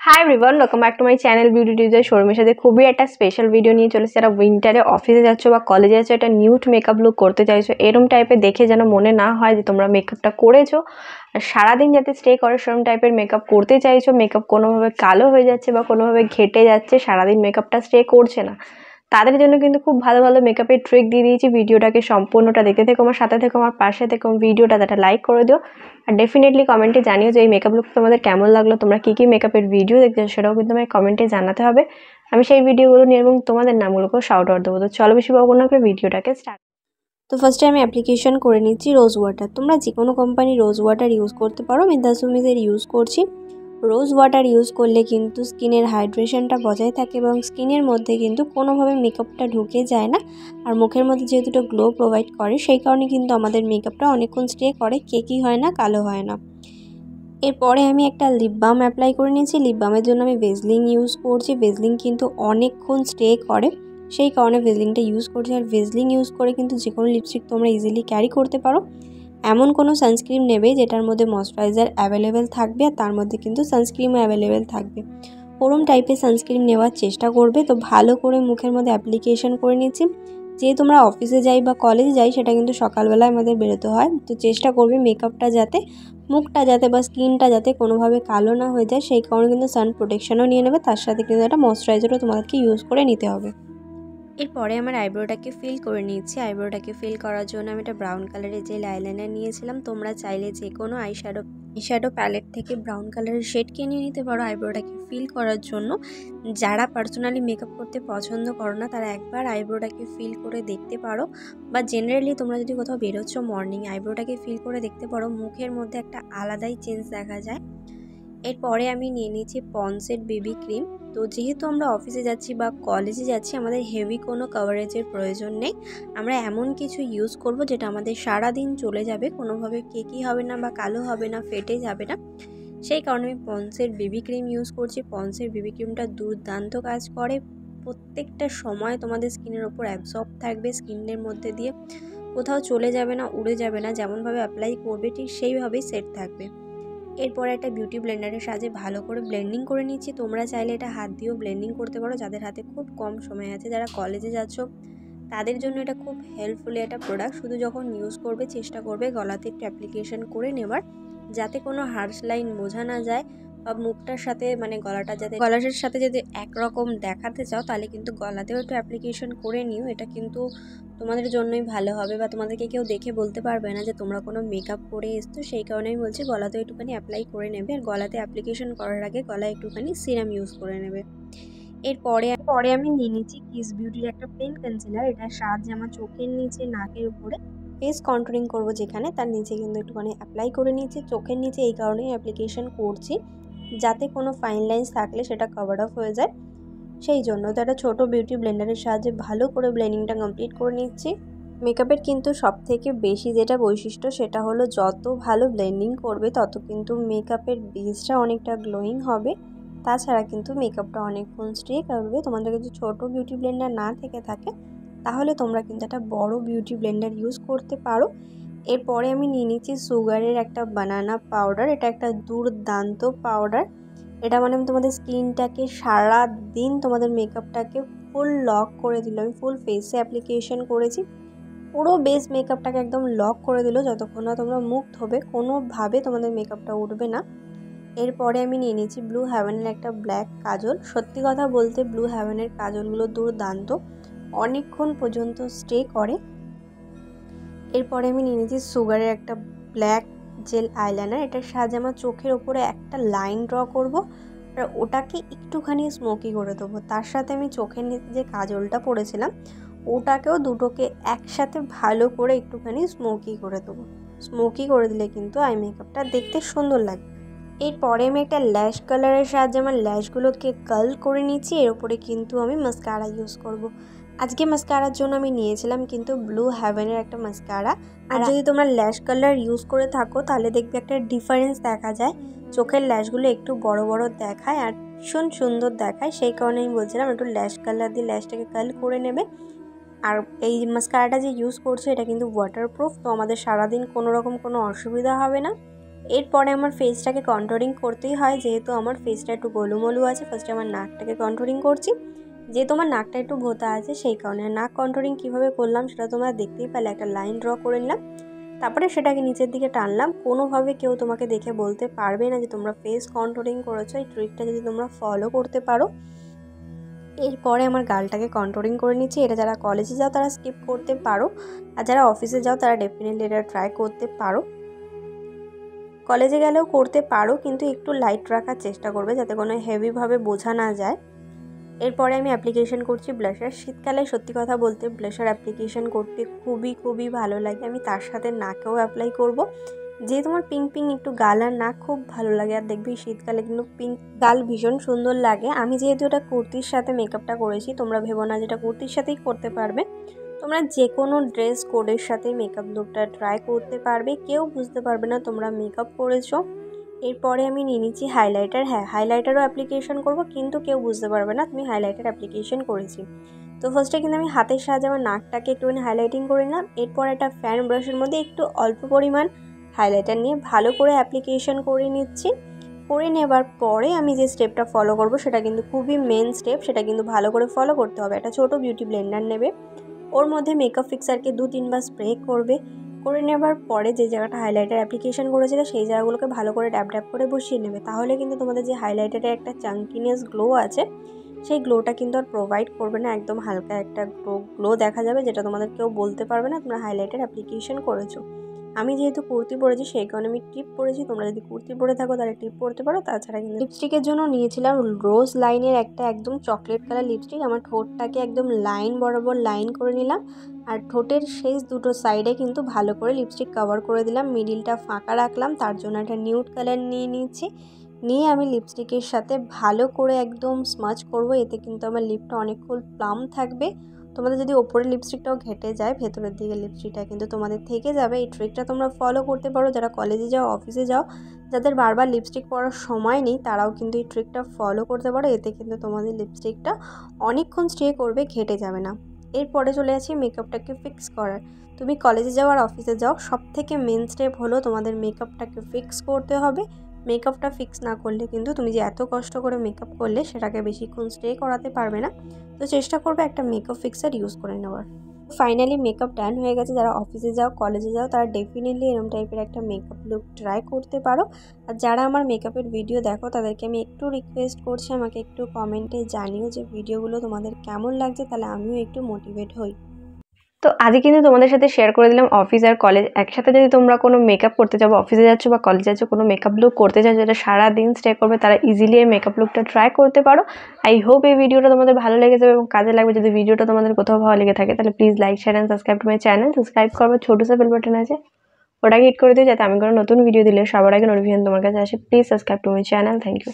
High everyone, welcome back to my channel beauty টিউজার শোরুমের সাথে খুবই একটা স্পেশাল ভিডিও নিয়ে চলেছে। যারা উইন্টারে অফিসে যাচ্ছ বা কলেজে যাচ্ছ, একটা নিউড মেকআপ লুক করতে চাইছো, এরম টাইপের দেখে যেন মনে না হয় যে তোমরা মেকআপটা করেছো, আর সারাদিন যাতে স্টে করে সেরম টাইপের মেকআপ করতে চাইছো, মেকআপ কোনোভাবে কালো হয়ে যাচ্ছে বা কোনোভাবে ঘেটে যাচ্ছে, সারাদিন মেকআপটা স্টে করছে না, তাদের জন্য কিন্তু খুব ভালো ভালো মেকআপের ট্রিক দিয়ে দিয়েছি। ভিডিওটাকে সম্পূর্ণটা দেখতে থেকো, আমার সাথে থেকো, আমার পাশে থেকো, ভিডিওটা একটা লাইক করে দিও। আর ডেফিনেটলি কমেন্টে জানিও যে এই মেকআপ লুক তোমাদের কেমন লাগলো, তোমরা কী কী মেকআপের ভিডিও দেখতে চাও সেটাও কিন্তু আমায় কমেন্টে জানাতে হবে। আমি সেই ভিডিওগুলো নিয়ে এবং তোমাদের নামগুলোকেও শাউট আউট দেবো। তো চলো বেশি বকবো না করে ভিডিওটাকে স্টার্ট। তো ফার্স্টে আমি অ্যাপ্লিকেশন করে নিচ্ছি রোজ ওয়াটার। তোমরা যে কোনো কোম্পানি রোজ ওয়াটার ইউজ করতে পারো, আমি দাসুমিজের ইউজ করছি। রোজ ওয়াটার ইউজ করলে কিন্তু স্কিনের হাইড্রেশনটা বজায় থাকে এবং স্কিনের মধ্যে কিন্তু কোনোভাবে মেকআপটা ঢুকে যায় না। আর মুখের মধ্যে যেহেতু এটা গ্লো প্রোভাইড করে, সেই কারণে কিন্তু আমাদের মেকআপটা অনেকক্ষণ স্টে করে, কেকি হয় না, কালো হয় না। এরপরে আমি একটা লিপ বাম অ্যাপ্লাই করে নিয়েছি। লিপ বামের জন্য আমি ভেজলিন ইউজ করছি। ভেজলিন কিন্তু অনেকক্ষণ স্টে করে, সেই কারণে ভেজলিনটা ইউজ করছি। আর ভেজলিন ইউজ করে কিন্তু যে কোনো লিপস্টিক তোমরা ইজিলি ক্যারি করতে পারো। এমন কোনো সানস্ক্রিন নেবে যেটার মধ্যে ময়শ্চারাইজার অ্যাভেলেবেল থাকবে আর তার মধ্যে কিন্তু সানস্ক্রিনও অ্যাভেলেবেল থাকবে, ওরম টাইপের সানস্ক্রিন নেওয়ার চেষ্টা করবে। তো ভালো করে মুখের মধ্যে অ্যাপ্লিকেশন করে নিচ্ছি। যে তোমরা অফিসে যাই বা কলেজে যাই, সেটা কিন্তু সকালবেলায় আমাদের বেরোতে হয়, তো চেষ্টা করবে মেকআপটা যাতে, মুখটা যাতে বা স্কিনটা যাতে কোনোভাবে কালো না হয়ে যায়, সেই কারণে কিন্তু সান প্রোটেকশনও নিয়ে নেবে, তার সাথে কিন্তু একটা ময়শ্চারাইজারও তোমাদেরকে ইউজ করে নিতে হবে। এরপরে আমার আইব্রোটাকে ফিল করে নিচ্ছি। আইব্রোটাকে ফিল করার জন্য আমি একটা ব্রাউন কালারের জেল আইলাইনার নিয়েছিলাম। তোমরা চাইলে যে কোনো আইশ্যাডো প্যালেট থেকে ব্রাউন কালারের শেড কিনে নিতে পারো আইব্রোটাকে ফিল করার জন্য। যারা পার্সোনালি মেকআপ করতে পছন্দ করো না, তারা একবার আইব্রোটাকে ফিল করে দেখতে পারো, বা জেনারেলি তোমরা যদি কোথাও বেরোচ্ছ মর্নিং, আইব্রোটাকে ফিল করে দেখতে পারো, মুখের মধ্যে একটা আলাদাই চেঞ্জ দেখা যায়। এরপরে আমি নিয়ে নিয়েছি পন্সের বেবি ক্রিম। তো যেহেতু আমরা অফিসে যাচ্ছি বা কলেজে যাচ্ছি, আমাদের হেভি কোনো কভারেজের প্রয়োজন নেই। আমরা এমন কিছু ইউজ করব যেটা আমাদের সারা দিন চলে যাবে, কোনোভাবে কেকি হবে না বা কালো হবে না, ফেটে যাবে না। সেই কারণে আমি পন্সের বেবি ক্রিম ইউজ করছি। পন্সের বেবি ক্রিমটা দুর্দান্ত কাজ করে, প্রত্যেকটা সময় তোমাদের স্কিনের ওপর অ্যাবজর্ব থাকবে, স্কিনের মধ্যে দিয়ে কোথাও চলে যাবে না, উড়ে যাবে না, যেমনভাবে অ্যাপ্লাই করবে ঠিক সেইভাবেই সেট থাকবে। এরপরে একটা বিউটি ব্লেন্ডারের সাহায্যে ভালো করে ব্লেন্ডিং করে নিচ্ছি। তোমরা চাইলে এটা হাত দিয়েও ব্লেন্ডিং করতে পারো, যাদের হাতে খুব কম সময় আছে, যারা কলেজে যাচ্ছ তাদের জন্য এটা খুব হেল্পফুল একটা প্রোডাক্ট। শুধু যখন ইউজ করবে চেষ্টা করবে গলাতে একটু অ্যাপ্লিকেশন করে নেবার, যাতে কোনো হার্শ লাইন বোঝা না যায়, বা মুখটার সাথে মানে গলাটার সাথে যদি একরকম দেখাতে চাও, তাহলে কিন্তু গলাতেও একটু অ্যাপ্লিকেশন করে নিও। এটা কিন্তু তোমাদের জন্যই ভালো হবে, বা তোমাদেরকে কেউ দেখে বলতে পারবে না যে তোমরা কোনো মেকআপ করে এসছো। সেই কারণেই বলছি গলাতে একটুখানি অ্যাপ্লাই করে নেবে, আর গলাতে অ্যাপ্লিকেশন করার আগে গলায় একটুখানি সিরাম ইউজ করে নেবে। এরপরে আমি নিয়ে নিচ্ছি কিস বিউটির একটা পেন কনসিলার। এটার সাহায্যে আমার চোখের নিচে, নাকের উপরে ফেস কন্ট্রোলিং করবো যেখানে, তার নিচে কিন্তু একটুখানি অ্যাপ্লাই করে নিচ্ছি। চোখের নিচে এই কারণেই অ্যাপ্লিকেশন করছি, যাতে কোনো ফাইন লাইন্স থাকলে সেটা কভার আপ হয়ে যায়, সেই জন্য। তো একটা ছোটো বিউটি ব্লেন্ডারের সাহায্যে ভালো করে ব্লেন্ডিংটা কমপ্লিট করে নিচ্ছি। মেকআপের কিন্তু সবথেকে বেশি যেটা বৈশিষ্ট্য, সেটা হলো যত ভালো ব্লেন্ডিং করবে তত কিন্তু মেকআপের বেসটা অনেকটা গ্লোয়িং হবে। তাছাড়া কিন্তু মেকআপটা অনেকক্ষণ স্টে করবে। তোমাদের যদি ছোটো বিউটি ব্লেন্ডার না থেকে থাকে, তাহলে তোমরা কিন্তু একটা বড় বিউটি ব্লেন্ডার ইউজ করতে পারো। এরপরে আমি নিয়ে নিচ্ছি সুগারের একটা বানানা পাউডার। এটা একটা দুর্দান্ত পাউডার। এটা মানে তোমাদের স্কিনটাকে সারা দিন, তোমাদের মেকআপটাকে ফুল লক করে দিল। আমি ফুল ফেসে অ্যাপ্লিকেশন করেছি, পুরো বেস মেকআপটাকে একদম লক করে দিল। যতক্ষণ না তোমরা মুখ ধোবে কোনোভাবে তোমাদের মেকআপটা উঠবে না। এরপরে আমি নিয়ে নিয়েছি ব্লু হেভেনের একটা ব্ল্যাক কাজল। সত্যি কথা বলতে ব্লু হেভেনের কাজলগুলো দুর্দান্ত, অনেকক্ষণ পর্যন্ত স্টে করে। এরপরে আমি নিয়ে নিয়েছি সুগারের একটা ব্ল্যাক জেল আইলাইনার। এটার সাহায্যে আমার চোখের ওপরে একটা লাইন ড্র করব, আর ওটাকে একটুখানি স্মোকি করে দেবো। তার সাথে আমি চোখের নিচে যে কাজলটা পরেছিলাম, ওটাকেও দুটোকে একসাথে ভালো করে একটুখানি স্মোকি করে দেবো। স্মোকি করে দিলে কিন্তু আই মেকআপটা দেখতে সুন্দর লাগবে। এরপরে আমি একটা ল্যাশ কালারের সাহায্যে আমার ল্যাশগুলোকে কার্ল করে নিচ্ছি। এর উপরে কিন্তু আমি মাস্কারা ইউজ করব। আজকে মাস্কারার জন্য আমি নিয়েছিলাম কিন্তু ব্লু হেভেনের একটা মাস্কারা। আর যদি তোমরা ল্যাশ কালার ইউজ করে থাকো, তাহলে দেখবে একটা ডিফারেন্স দেখা যায়, চোখের ল্যাশগুলো একটু বড় বড় দেখায় আর ভীষণ সুন্দর দেখায়। সেই কারণে আমি বলছিলাম একটু ল্যাশ কালার দিয়ে ল্যাশটাকে কার্ল করে নেবে। আর এই মাস্কারাটা যে ইউজ করছে, এটা কিন্তু ওয়াটারপ্রুফ, তো আমাদের সারাদিন কোনো রকম কোনো অসুবিধা হবে না। এরপরে আমার ফেসটাকে কন্ট্রোলিং করতেই হয়, যেহেতু আমার ফেসটা একটু গোলুমলু আছে। ফার্স্টে আমার নাকটাকে কন্ট্রোলিং করছি, যেহেতু আমার নাকটা একটু ভোঁতা আছে সেই কারণে। নাক কন্ট্রোলিং কীভাবে করলাম সেটা তোমরা দেখতেই পেলে, একটা লাইন ড্র করে নিলাম, তারপরে সেটাকে নিচের দিকে টানলাম। কোনোভাবে কেউ তোমাকে দেখে বলতে পারবে না যে তোমরা ফেস কন্ট্রোলিং করেছো। এই ট্রিকটা যদি তোমরা ফলো করতে পারো। এরপরে আমার গালটাকে কন্ট্রোলিং করে নিচ্ছি। এটা যারা কলেজে যাও তারা স্কিপ করতে পারো, আর যারা অফিসে যাও তারা ডেফিনেটলি এটা ট্রাই করতে পারো। কলেজে গেলেও করতে পারো, কিন্তু একটু লাইট রাখার চেষ্টা করবে যাতে কোনো হেভিভাবে বোঝা না যায়। এরপরে আমি অ্যাপ্লিকেশন করছি ব্লাশার। শীতকালে সত্যি কথা বলতে ব্লাশার অ্যাপ্লিকেশন করতে খুবই ভালো লাগে। আমি তার সাথে নাকেও অ্যাপ্লাই করব, যে তোমার পিঙ্ক একটু গাল আর নাক খুব ভালো লাগে। আর দেখবি শীতকালে কিন্তু পিঙ্ক গাল ভীষণ সুন্দর লাগে। আমি যেহেতু এটা কুর্তির সাথে মেকআপটা করেছি, তোমরা ভেবো না যেটা কুর্তির সাথেই করতে পারবে। তোমরা যে কোনো ড্রেস কোডের সাথে মেকআপ লুকটা ট্রাই করতে পারবে, কেউ বুঝতে পারবে না তোমরা মেকআপ করেছো। এরপরে আমি নিয়ে নিচ্ছি হাইলাইটার। হ্যাঁ, হাইলাইটারও অ্যাপ্লিকেশন করব, কিন্তু কেউ বুঝতে পারবে না তুমি হাইলাইটার অ্যাপ্লিকেশন করেছি। তো ফার্স্টে কিন্তু আমি হাতের সাহায্যে আমার নাকটাকে একটুখানি হাইলাইটিং করে নিলাম। এরপর একটা ফ্যান ব্রাশের মধ্যে একটু অল্প পরিমাণ হাইলাইটার নিয়ে ভালো করে অ্যাপ্লিকেশন করে নিচ্ছি। করে নেবার পরে আমি যে স্টেপটা ফলো করব সেটা কিন্তু খুবই মেন স্টেপ, সেটা কিন্তু ভালো করে ফলো করতে হবে। একটা ছোটো বিউটি ব্লেন্ডার নেবে, ওর মধ্যে মেকআপ ফিক্সারকে 2-3 বার স্প্রে করবে। করে নেবার পরে যে জায়গাটা হাইলাইটার অ্যাপ্লিকেশন করেছিলে সেই জায়গাগুলোকে ভালো করে ড্যাব ড্যাব করে বসিয়ে নেবে। তাহলে কিন্তু তোমাদের যে হাইলাইটারে একটা চাঙ্কিনেস গ্লো আছে সেই গ্লোটা কিন্তু আর প্রোভাইড করবে না। একদম হালকা একটা গ্লো দেখা যাবে, যেটা তোমাদের কেউ বলতে পারবে না তোমরা হাইলাইটার অ্যাপ্লিকেশন করেছো। আমি যেহেতু কুর্তি পরেছি সেই কারণে আমি টিপ পরেছি। তোমরা যদি কুর্তি পরে থাকো তাহলে টিপ পরতে পারো। তাছাড়া কিন্তু লিপস্টিকের জন্য নিয়েছিলাম রোজ লাইনের একটা একদম চকলেট কালার লিপস্টিক। আমার ঠোঁটটাকে একদম লাইন বরাবর লাইন করে নিলাম, আর ঠোঁটের শেষ দুটো সাইডে কিন্তু ভালো করে লিপস্টিক কভার করে দিলাম, মিডিলটা ফাঁকা রাখলাম। তার জন্য একটা নিউড কালার নিয়ে নিচ্ছি, নিয়ে আমি লিপস্টিকের সাথে ভালো করে একদম স্মাচ করব। এতে কিন্তু আমার লিপটা অনেকক্ষণ প্লাম থাকবে। তোমাদের যদি ওপরের লিপস্টিকটাও ঘেটে যায়, ভেতরের দিকে লিপস্টিকটা কিন্তু তোমাদের থেকে যাবে। এই ট্রিকটা তোমরা ফলো করতে পারো। যারা কলেজে যাও, অফিসে যাও, যাদের বারবার লিপস্টিক পরার সময় নেই, তারাও কিন্তু এই ট্রিকটা ফলো করতে পারো। এতে কিন্তু তোমাদের লিপস্টিকটা অনেকক্ষণ স্টে করবে, ঘেটে যাবে না। এরপরে চলে আসি মেকআপটাকে ফিক্স করার। তুমি কলেজে যাও আর অফিসে যাও, সব থেকে মেন স্টেপ হলো তোমাদের মেকআপটাকে ফিক্স করতে হবে। মেকআপটা ফিক্স না করলে কিন্তু তুমি যে এত কষ্ট করে মেকআপ করলে সেটাকে বেশিক্ষণ স্টে করাতে পারবে না। তো চেষ্টা করবে একটা মেকআপ ফিক্সার ইউজ করে নেওয়ার। ফাইনালি মেকআপ ডান হয়ে গেছে। যারা অফিসে যাও, কলেজে যাও, তারা ডেফিনেটলি এরকম টাইপের একটা মেকআপ লুক ট্রাই করতে পারো। আর যারা আমার মেকআপের ভিডিও দেখো তাদেরকে আমি একটু রিকোয়েস্ট করছি, আমাকে একটু কমেন্টে জানিও যে ভিডিওগুলো তোমাদের কেমন লাগছে, তাহলে আমিও একটু মোটিভেট হই। তো আজকে কিন্তু তোমাদের সাথে শেয়ার করে দিলাম অফিস আর কলেজ একসাথে। যদি তোমরা কোনো মেকআপ করতে যাবো, অফিসে যাচ্ছ বা কলেজে যাচ্ছ, কোনো মেকআপ লুক করতে চাও যেটা সারাদিন স্টে করবে, তারা ইজিলি এই মেকআপ লুকটা ট্রাই করতে পারো। আই হোপ এই ভিডিওটা তোমাদের ভালো লেগে যাবে এবং কাজে লাগবে। যদি ভিডিওটা তোমাদের কোথাও ভালো লেগে থাকে তাহলে please like, share and subscribe to my channel. Subscribe করবার ছোটো সা বেল বাটন আছে, ওটাকে হিট করে দিও যাতে আমি কোনো নতুন ভিডিও দিলে সবার আগে নোটিফিকেশন তোমার কাছে আসে। Please subscribe to my channel. Thank you.